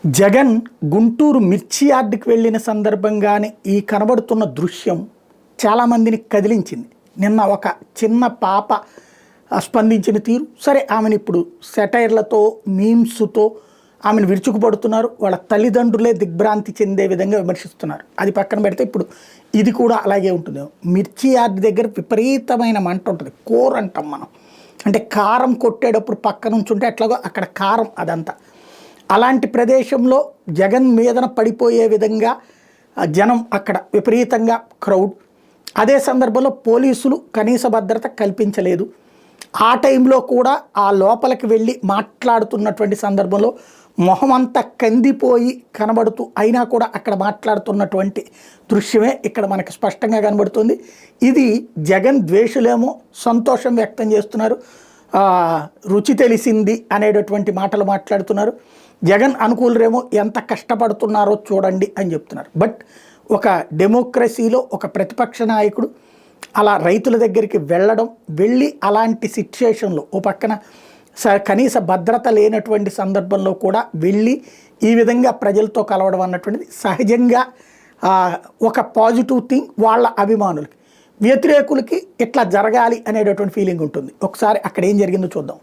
జగన్ గుంటూరు మిర్చి యార్డుకి వెళ్ళిన సందర్భంగానే ఈ కనబడుతున్న దృశ్యం చాలామందిని కదిలించింది. నిన్న ఒక చిన్న పాప స్పందించిన తీరు, సరే ఆమెను ఇప్పుడు సెటైర్లతో మీమ్స్తో ఆమెను విరుచుకుపడుతున్నారు. వాళ్ళ తల్లిదండ్రులే దిగ్భ్రాంతి చెందే విధంగా విమర్శిస్తున్నారు. అది పక్కన పెడితే ఇప్పుడు ఇది కూడా అలాగే ఉంటుంది. మిర్చి యార్డు దగ్గర విపరీతమైన మంట ఉంటుంది. కోర్ అంటాం మనం, అంటే కారం కొట్టేటప్పుడు పక్క నుంచి ఉంటే ఎట్లాగో అక్కడ కారం అదంతా. అలాంటి ప్రదేశంలో జగన్ మీదన పడిపోయే విధంగా జనం, అక్కడ విపరీతంగా క్రౌడ్. అదే సందర్భంలో పోలీసులు కనీస భద్రత కల్పించలేదు. ఆ టైంలో కూడా ఆ లోపలికి వెళ్ళి మాట్లాడుతున్నటువంటి సందర్భంలో మొహమంతా కందిపోయి కనబడుతూ అయినా కూడా అక్కడ మాట్లాడుతున్నటువంటి దృశ్యమే ఇక్కడ మనకి స్పష్టంగా కనబడుతుంది. ఇది జగన్ ద్వేషులేమో సంతోషం వ్యక్తం చేస్తున్నారు, రుచి తెలిసింది అనేటటువంటి మాటలు మాట్లాడుతున్నారు. జగన్ అనుకూలరేమో ఎంత కష్టపడుతున్నారో చూడండి అని చెప్తున్నారు. బట్ ఒక డెమోక్రసీలో ఒక ప్రతిపక్ష నాయకుడు అలా రైతుల దగ్గరికి వెళ్ళి అలాంటి సిచ్యుయేషన్లో ఓ పక్కన కనీస భద్రత లేనటువంటి సందర్భంలో కూడా వెళ్ళి ఈ విధంగా ప్రజలతో కలవడం అన్నటువంటిది సహజంగా ఒక పాజిటివ్ థింగ్. వాళ్ళ అభిమానులకి, వ్యతిరేకులకి ఇట్లా జరగాలి అనేటటువంటి ఫీలింగ్ ఉంటుంది. ఒకసారి అక్కడ ఏం జరిగిందో చూద్దాం.